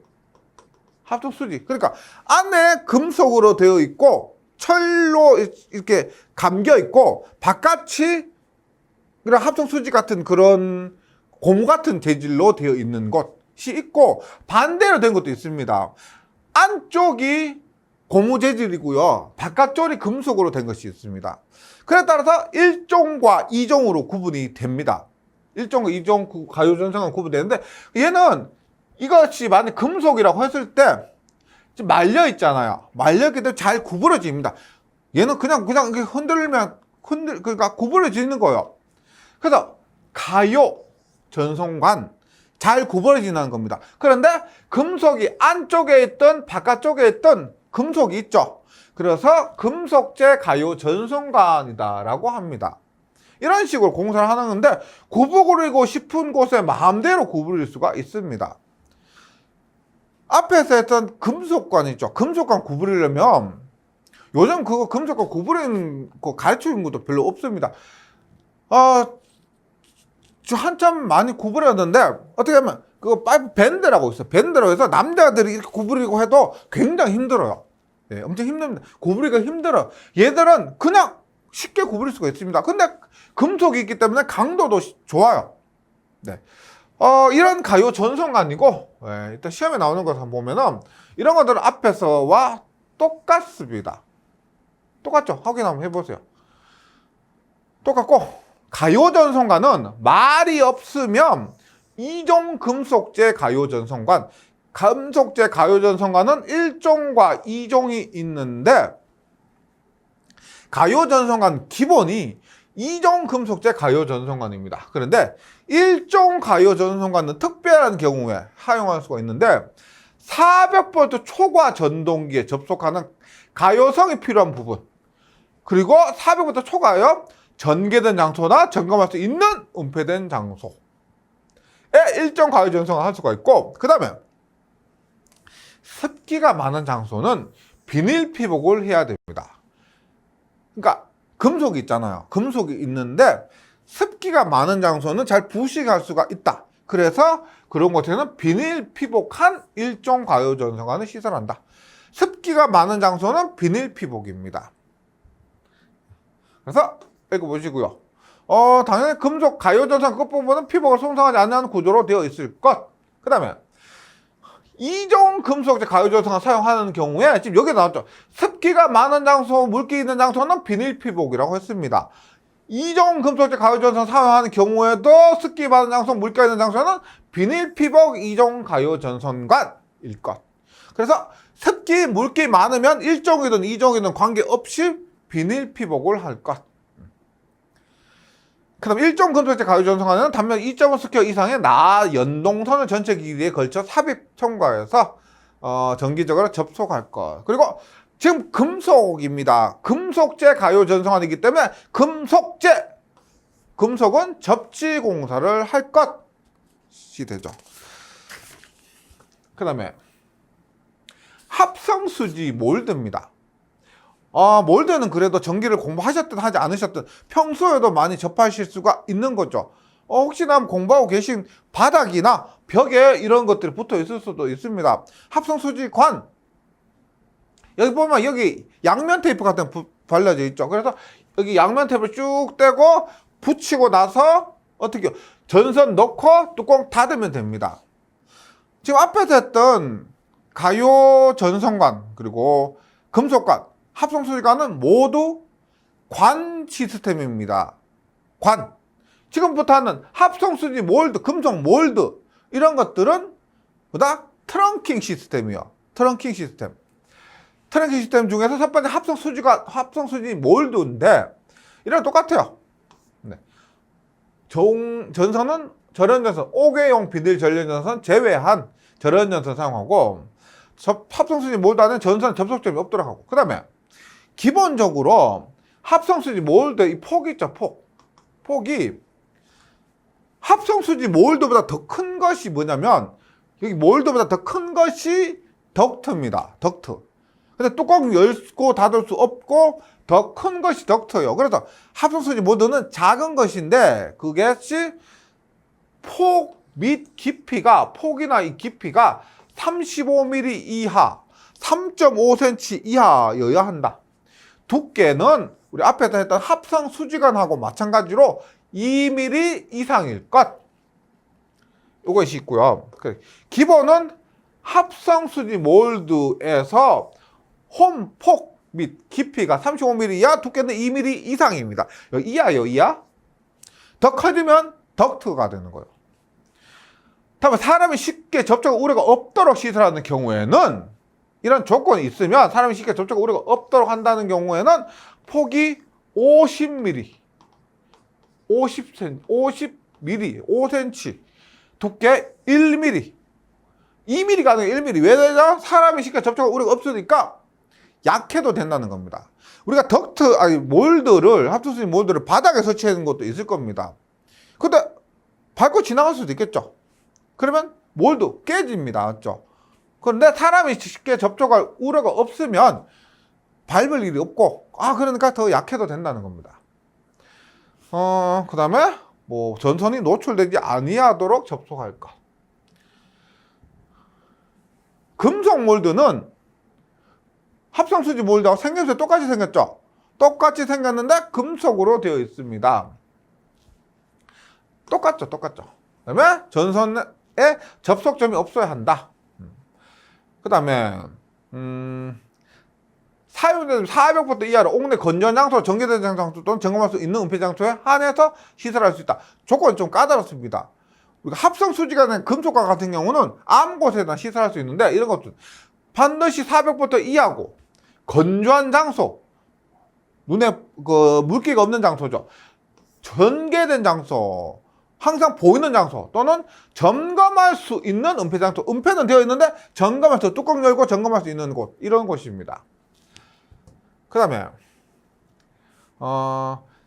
A: 그러니까 안에 금속으로 되어 있고 철로 이렇게 감겨 있고 바깥이 그런 합성수지 같은 그런 고무 같은 재질로 되어 있는 것이 있고, 반대로 된 것도 있습니다. 안쪽이 고무 재질이고요. 바깥쪽이 금속으로 된 것이 있습니다. 그에 따라서 1종과 2종으로 구분이 됩니다. 1종과 2종 가요전선은 구분되는데, 얘는 이것이 만약 금속이라고 했을 때 말려 있잖아요. 말렸기 때문에 잘 구부러집니다. 얘는 그냥 이렇게 흔들면 그러니까 구부러지는 거예요. 그래서 가요 전선관 잘 구부러지는 겁니다. 그런데 금속이 안쪽에 있던 바깥쪽에 있던 금속이 있죠. 그래서 금속재 가요 전선관이다라고 합니다. 이런 식으로 공사를 하는 건데, 구부리고 싶은 곳에 마음대로 구부릴 수가 있습니다. 앞에서 했던 금속관 있죠. 금속관 구부리려면 요즘 그거 금속관 구부리는 거 가르쳐준 것도 별로 없습니다. 저 한참 많이 구부렸는데 어떻게 하면 그거 파이프 밴드라고 있어요. 밴드라고 해서 남자들이 이렇게 구부리고 해도 굉장히 힘들어요. 네, 엄청 힘듭니다. 구부리기가 힘들어요. 얘들은 그냥 쉽게 구부릴 수가 있습니다. 근데 금속이 있기 때문에 강도도 좋아요. 네. 이런 가요 전선관이고, 네, 일단 시험에 나오는 것을 한번 보면은 이런 것들은 앞에서와 똑같습니다. 똑같죠? 확인 한번 해보세요. 똑같고, 가요 전선관은 말이 없으면 2종 금속재 가요 전선관, 금속재 가요 전선관은 1종과 2종이 있는데, 가요전선관 기본이 이종금속제 가요전선관입니다. 그런데 일종 가요전선관은 특별한 경우에 사용할 수가 있는데 400V 초과 전동기에 접속하는 가요성이 필요한 부분, 그리고 400V 초과하여 전개된 장소나 점검할 수 있는 은폐된 장소에 일종 가요전선을 할 수가 있고, 그 다음에 습기가 많은 장소는 비닐 피복을 해야 됩니다. 그러니까 금속이 있잖아요. 금속이 있는데 습기가 많은 장소는 잘 부식할 수가 있다. 그래서 그런 곳에는 비닐 피복한 일종 가요전선관을 시설한다. 습기가 많은 장소는 비닐 피복입니다. 그래서 이거 보시고요. 당연히 금속 가요전선 끝부분은 피복을 손상하지 않는 구조로 되어 있을 것. 그 다음에 이종 금속제 가요전선을 사용하는 경우에 지금 여기 나왔죠. 습기가 많은 장소, 물기 있는 장소는 비닐 피복이라고 했습니다. 이종 금속제 가요전선 사용하는 경우에도 습기 많은 장소, 물기가 있는 장소는 비닐 피복 이종 가요전선관일 것. 그래서 습기, 물기 많으면 일종이든 이종이든 관계없이 비닐 피복을 할 것. 그 다음 일종 금속제 가요전선관은 단면 2.5스퀘어 이상의 나연동선을 전체 길이에 걸쳐 삽입 첨가해서 정기적으로 접속할 것. 그리고 지금 금속입니다. 금속제 가요전선관이기 때문에 금속은 접지공사를 할 것이 되죠. 그 다음에 합성수지 몰드입니다. 몰드는 그래도 전기를 공부하셨든 하지 않으셨든 평소에도 많이 접하실 수가 있는 거죠. 혹시나 공부하고 계신 바닥이나 벽에 이런 것들이 붙어 있을 수도 있습니다. 합성수지관, 여기 보면 여기 양면 테이프 같은 거 발라져 있죠. 그래서 여기 양면 테이프를 쭉 떼고 붙이고 나서 어떻게 전선 넣고 뚜껑 닫으면 됩니다. 지금 앞에서 했던 가요 전선관 그리고 금속관, 합성수지관은 모두 관 시스템입니다. 관. 지금부터 하는 합성수지 몰드, 금속 몰드 이런 것들은 보다 트렁킹 시스템이요. 트렁킹 시스템. 트렁킹 시스템 중에서 첫 번째 합성수지 몰드인데 이랑 똑같아요. 네. 전선은 절연전선, 5개용 비닐 절연전선 제외한 절연전선 사용하고, 합성수지 몰드 안에 전선 접속점이 없도록 하고, 그 다음에 기본적으로 합성수지 몰드 이 폭이 있죠. 폭이 합성수지 몰드보다 더 큰 것이 뭐냐면, 여기 몰드보다 더 큰 것이 덕트입니다. 덕트. 근데 뚜껑 열고 닫을 수 없고 더 큰 것이 덕트예요. 그래서 합성수지 몰드는 작은 것인데 그것이 폭 및 깊이가, 폭이나 이 깊이가 35mm 이하, 3.5cm 이하여야 한다. 두께는 우리 앞에서 했던 합성수지관하고 마찬가지로 2mm 이상일 것. 이것이 있고요. 기본은 합성수지 몰드에서 홈폭 및 깊이가 35mm 이하, 두께는 2mm 이상입니다. 여기 이하요, 이하. 더 커지면 덕트가 되는 거예요. 다음에 사람이 쉽게 접촉 우려가 없도록 시설하는 경우에는, 이런 조건이 있으면 사람이 쉽게 접촉 우려가 없도록 한다는 경우에는 폭이 50mm, 5cm, 두께 1mm, 2mm가 아니라 1mm. 왜 되냐? 사람이 쉽게 접촉 우려가 없으니까 약해도 된다는 겁니다. 우리가 몰드를, 합성수지 몰드를 바닥에 설치하는 것도 있을 겁니다. 근데 밟고 지나갈 수도 있겠죠. 그러면 몰드 깨집니다. 맞죠? 그런데 사람이 쉽게 접촉할 우려가 없으면 밟을 일이 없고, 그러니까 더 약해도 된다는 겁니다. 그 다음에 전선이 노출되지 아니하도록 접속할 것. 금속 몰드는 합성수지 몰드하고 생김새 똑같이 생겼죠? 똑같이 생겼는데 금속으로 되어 있습니다. 똑같죠? 그 다음에 전선에 접속점이 없어야 한다. 그 다음에 사용된 400V 이하로 옥내 건전 장소, 전기된 장소 또는 점검할 수 있는 은폐 장소에 한해서 시설할 수 있다. 조건이 좀 까다롭습니다. 우리가 합성수지관의 금속관 같은 경우는 아무 곳에나 시설할 수 있는데, 이런 것도 반드시 400V 이하고 건조한 장소, 눈에 그 물기가 없는 장소죠. 전개된 장소, 항상 보이는 장소 또는 점검할 수 있는 은폐 장소. 은폐는 되어 있는데 점검할 수, 뚜껑 열고 점검할 수 있는 곳, 이런 곳입니다. 그 다음에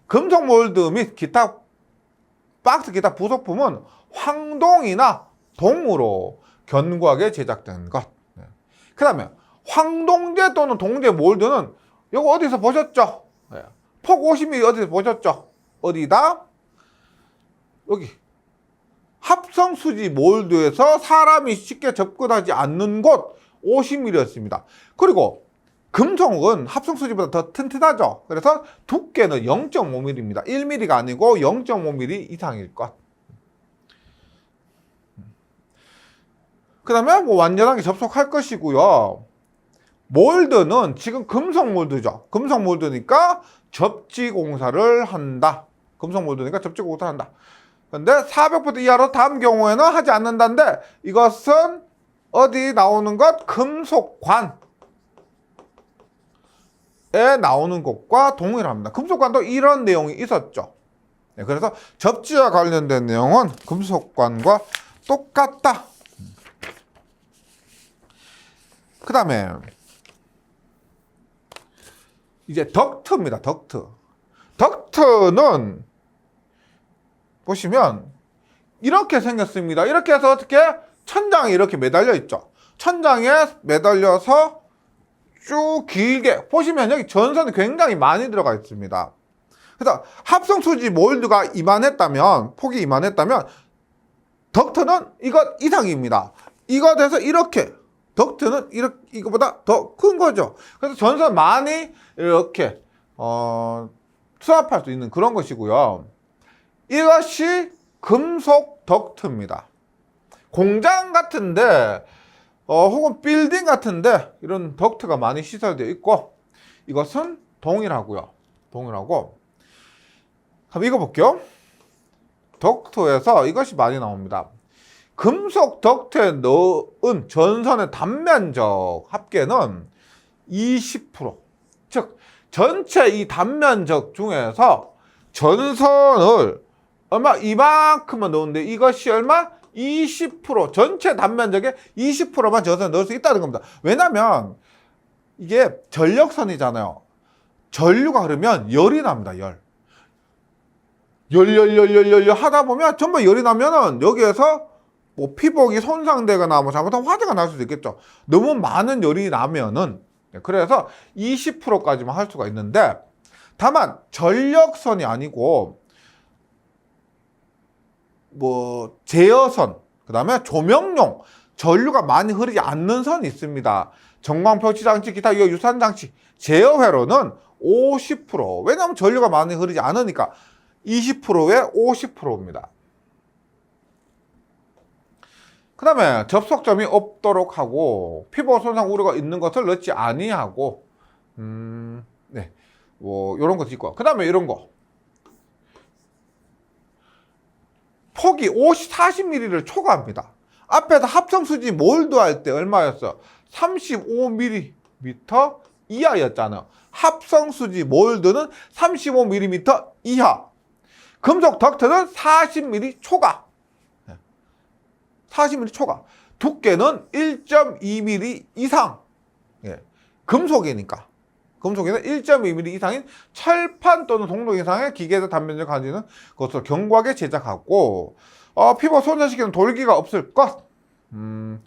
A: 금속 몰드 및 기타 박스 기타 부속품은 황동이나 동으로 견고하게 제작된 것. 그 다음에 황동제 또는 동제 몰드는 이거 어디서 보셨죠? 폭 50mm 어디서 보셨죠? 어디다? 여기 합성수지 몰드에서 사람이 쉽게 접근하지 않는 곳 50mm였습니다. 그리고 금속은 합성수지보다 더 튼튼하죠. 그래서 두께는 0.5mm입니다. 1mm가 아니고 0.5mm 이상일 것. 그 다음에 뭐 완전하게 접속할 것이고요. 몰드는 지금 금속 몰드죠. 금속 몰드니까 접지 공사를 한다. 금속 몰드니까 접지 공사를 한다. 근데 400V 이하로 다음 경우에는 하지 않는다는데 이것은 어디 나오는 것? 금속관에 나오는 것과 동일합니다. 금속관도 이런 내용이 있었죠. 네, 그래서 접지와 관련된 내용은 금속관과 똑같다. 그 다음에 이제 덕트입니다. 덕트는 보시면 이렇게 생겼습니다. 이렇게 해서 어떻게 천장에 이렇게 매달려 있죠. 천장에 매달려서 쭉 길게 보시면 여기 전선이 굉장히 많이 들어가 있습니다. 그래서 합성수지 몰드가 이만했다면, 폭이 이만했다면 덕트는 이것 이상입니다. 이거 돼서 이렇게 덕트는 이렇게 이거보다 더 큰 거죠. 그래서 전선 많이 이렇게 수납할 수 있는 그런 것이고요. 이것이 금속 덕트입니다. 공장 같은데 혹은 빌딩 같은데 이런 덕트가 많이 시설되어 있고 이것은 동일하고요. 동일하고 그럼 이거 볼게요. 덕트에서 이것이 많이 나옵니다. 금속 덕트에 넣은 전선의 단면적 합계는 20%. 즉 전체 이 단면적 중에서 전선을 얼마 이만큼만 넣었는데 이것이 얼마? 20%. 전체 단면적의 20%만 전선을 넣을 수 있다는 겁니다. 왜냐하면 이게 전력선이잖아요. 전류가 흐르면 열이 납니다. 열 하다 보면 전부 열이 나면은 여기에서 뭐 피복이 손상되거나 뭐 잘못하면 화재가 날 수도 있겠죠. 너무 많은 열이 나면은. 그래서 20%까지만 할 수가 있는데 다만 전력선이 아니고 뭐 제어선, 그 다음에 조명용 전류가 많이 흐르지 않는 선이 있습니다. 전광표시장치 기타 이거 유산장치 제어회로는 50%. 왜냐하면 전류가 많이 흐르지 않으니까 20%에 50%입니다. 그 다음에 접속점이 없도록 하고 피복 손상 우려가 있는 것을 넣지 아니하고 네, 뭐 이런 것도 있고 그 다음에 이런 거 폭이 40mm를 초과합니다. 앞에서 합성수지 몰드 할 때 얼마였어요? 35mm 이하였잖아요. 합성수지 몰드는 35mm 이하. 금속 덕트는 40mm 초과. 40mm 초과. 두께는 1.2mm 이상. 금속이니까. 금속에는 1.2mm 이상인 철판 또는 동록 이상의 기계에서 단면적을 가지는 것으로 견고하게 제작하고 피복 손상시키는 돌기가 없을 것. 그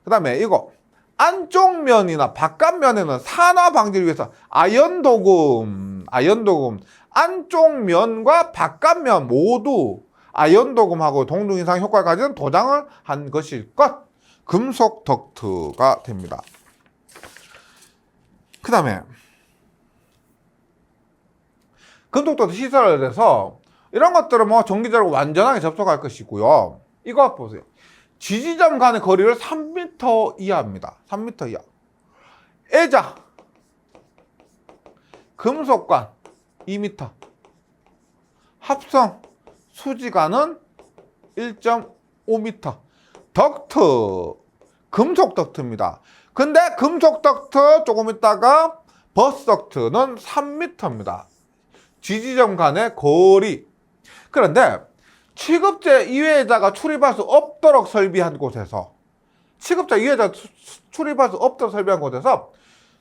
A: 다음에 이거 안쪽 면이나 바깥 면에는 산화 방지를 위해서 아연도금 안쪽 면과 바깥 면 모두 아연도금하고 동록 이상 효과를 가지는 도장을 한 것일 것. 금속 덕트가 됩니다. 그 다음에 금속 덕트 시설을 해서 이런 것들은 뭐 전기적으로 완전하게 접속할 것이고요. 이거 보세요. 지지점 간의 거리를 3m 이하입니다. 3m 이하. 애자 금속관 2m. 합성 수지관은 1.5m. 덕트 금속 덕트입니다. 근데 금속 덕트 조금 있다가 버스 덕트는 3m입니다. 지지점 간의 거리. 그런데 취급제 이외에다가 출입할 수 없도록 설비한 곳에서 취급자 이외에다가 출입할 수 없도록 설비한 곳에서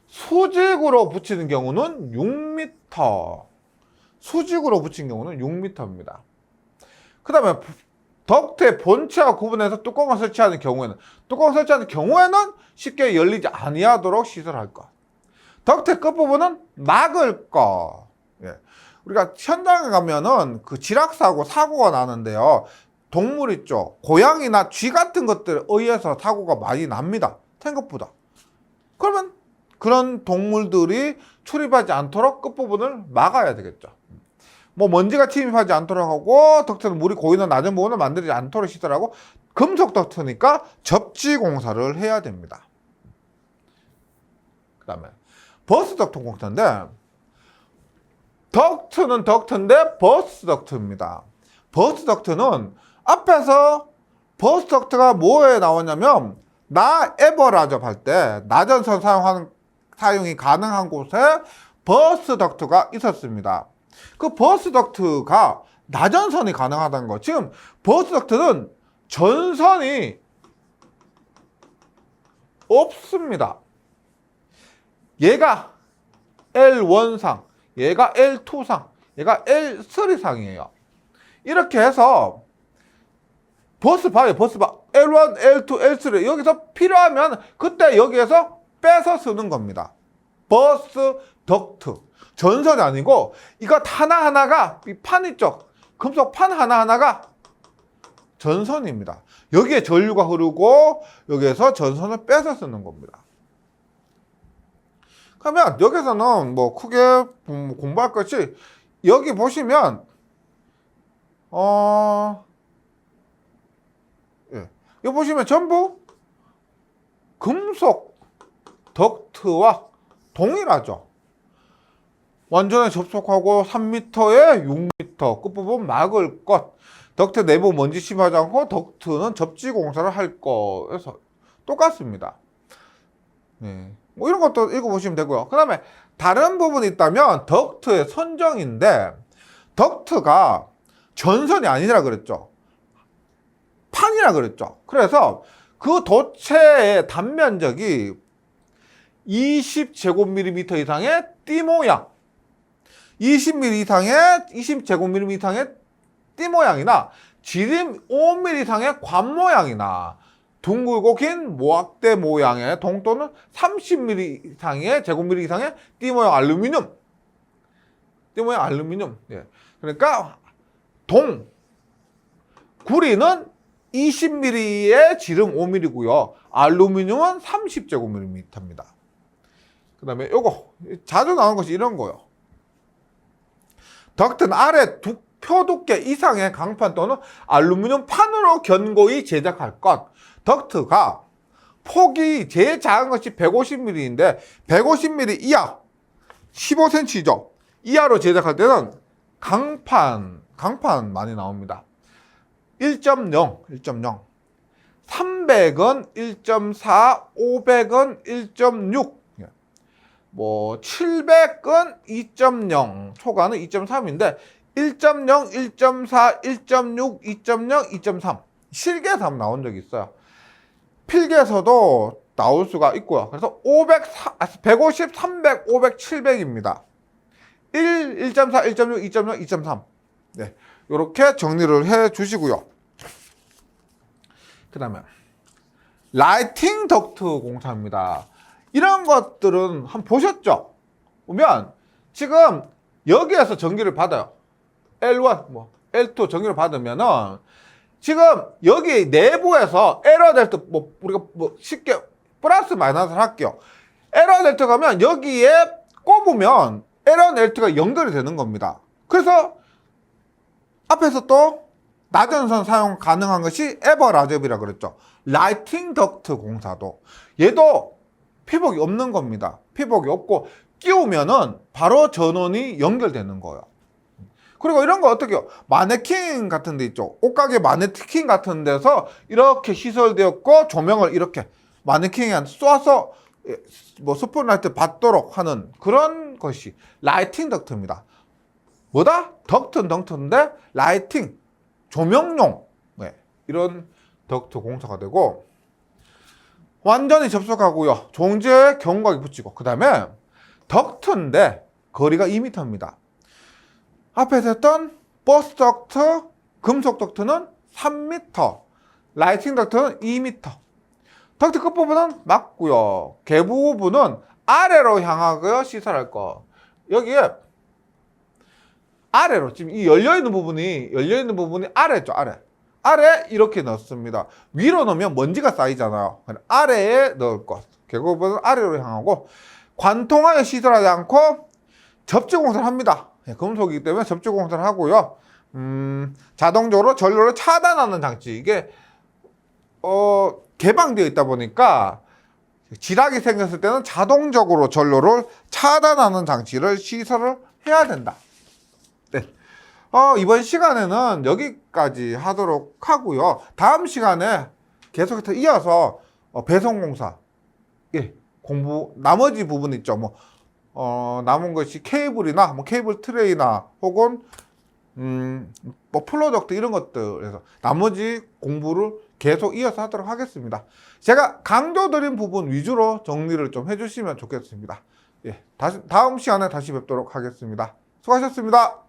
A: 수직으로 붙이는 경우는 6m. 수직으로 붙인 경우는 6m입니다. 그 다음에 덕트의 본체와 구분해서 뚜껑을 설치하는 경우에는 쉽게 열리지 아니하도록 시설할 것. 덕트의 끝부분은 막을 것. 예. 우리가 현장에 가면은 그 지락사고 사고가 나는데요. 동물 있죠. 고양이나 쥐 같은 것들에 의해서 사고가 많이 납니다. 생각보다. 그러면 그런 동물들이 출입하지 않도록 끝부분을 막아야 되겠죠. 뭐 먼지가 침입하지 않도록 하고 덕트는 물이 고이는 낮은 부분을 만들지 않도록 시설하고 금속 덕트니까 접지 공사를 해야 됩니다. 그 다음에 버스 덕트 공사인데 덕트는 덕트인데 버스 덕트입니다. 버스 덕트는 앞에서 버스 덕트가 뭐에 나오냐면 나 에버라접 할 때 나전선 사용이 가능한 곳에 버스 덕트가 있었습니다. 그 버스 덕트가 나전선이 가능하다는 거. 지금 버스 덕트는 전선이 없습니다. 얘가 L1상, 얘가 L2상, 얘가 L3상이에요. 이렇게 해서 버스 봐요. L1, L2, L3 여기서 필요하면 그때 여기에서 빼서 쓰는 겁니다. 버스 덕트. 전선이 아니고 이것 하나하나가 이 판 있죠. 금속 판 하나하나가 전선입니다. 여기에 전류가 흐르고 여기에서 전선을 빼서 쓰는 겁니다. 그러면 여기서는 뭐 크게 공부할 것이 여기 보시면 여기 보시면 전부 금속 덕트와 동일하죠. 완전히 접촉하고 3m에 6m 끝부분 막을 것. 덕트 내부 먼지 침입하지 않고 덕트는 접지 공사를 할 것에서 똑같습니다. 네. 뭐 이런 것도 읽어보시면 되고요. 그 다음에 다른 부분이 있다면 덕트의 선정인데 덕트가 전선이 아니라 그랬죠. 판이라 그랬죠. 그래서 그 도체의 단면적이 20제곱밀리미터 이상의 띠 모양, 20제곱밀리미터 이상의 띠 모양이나 지름 5mm 이상의 관 모양이나 둥글고 긴 모악대 모양의 동 또는 30mm 이상의 제곱밀리 이상의 띠 모양 알루미늄. 예. 그러니까 구리는 20mm의 지름 5mm고요. 알루미늄은 30제곱밀리미터입니다. 그 다음에 요거 자주 나오는 것이 이런 거요. 덕트는 아래 표 두께 이상의 강판 또는 알루미늄 판으로 견고히 제작할 것. 덕트가 폭이 제일 작은 것이 150mm인데 150mm 이하 15cm죠. 이하로 제작할 때는 강판 많이 나옵니다. 1.0 300은 1.4 500은 1.6 뭐 700은 2.0 초과는 2.3인데 1.0 1.4 1.6 2.0 2.3 실계에서 한번 나온 적이 있어요. 필계에서도 나올 수가 있고요. 그래서 150, 300, 500, 700입니다. 1.4, 1.6, 2.0, 2.3. 네. 이렇게 정리를 해 주시고요. 그 다음에, 라이팅 덕트 공사입니다. 이런 것들은 한번 보셨죠? 보면, 지금 여기에서 전기를 받아요. L1, L2 전기를 받으면은, 지금 여기 내부에서 에러 델트 우리가 쉽게 플러스 마이너스를 할게요. 에러 델트 가면 여기에 꼽으면 에러 델트가 연결이 되는 겁니다. 그래서 앞에서 또 나전선 사용 가능한 것이 에버라접이라 그랬죠. 라이팅 덕트 공사도 얘도 피복이 없는 겁니다. 피복이 없고 끼우면은 바로 전원이 연결되는 거예요. 그리고 이런 거 어떻게 해요? 마네킹 같은 데 있죠. 옷가게 마네킹 같은 데서 이렇게 시설되었고 조명을 이렇게 마네킹에 쏘아서 뭐 스포트라이트 받도록 하는 그런 것이 라이팅 덕트입니다. 뭐다? 덕트인데 라이팅, 조명용 이런 덕트 공사가 되고 완전히 접속하고요. 종지에 경광이 붙이고 그 다음에 덕트인데 거리가 2m입니다. 앞에서 했던 버스 덕트, 금속 덕트는 3m, 라이팅 덕트는 2m. 덕트 끝부분은 맞고요. 계부 부분은 아래로 향하고요. 시설할 거. 여기에 아래로 지금 이 열려있는 부분이 아래죠. 아래 이렇게 넣습니다. 위로 넣으면 먼지가 쌓이잖아요. 아래에 넣을 것. 계부 부분은 아래로 향하고 관통하여 시설하지 않고 접지공사를 합니다. 금속이기 때문에 접지공사를 하고요. 자동적으로 전로를 차단하는 장치. 이게 개방되어 있다 보니까 지락이 생겼을 때는 자동적으로 전로를 차단하는 장치를 시설을 해야 된다. 네. 이번 시간에는 여기까지 하도록 하고요. 다음 시간에 계속해서 이어서 배송공사, 공부 나머지 부분 있죠. 남은 것이 케이블이나 케이블 트레이나 혹은 프로덕트 이런 것들에서 나머지 공부를 계속 이어서 하도록 하겠습니다. 제가 강조드린 부분 위주로 정리를 좀 해주시면 좋겠습니다. 다음 시간에 다시 뵙도록 하겠습니다. 수고하셨습니다.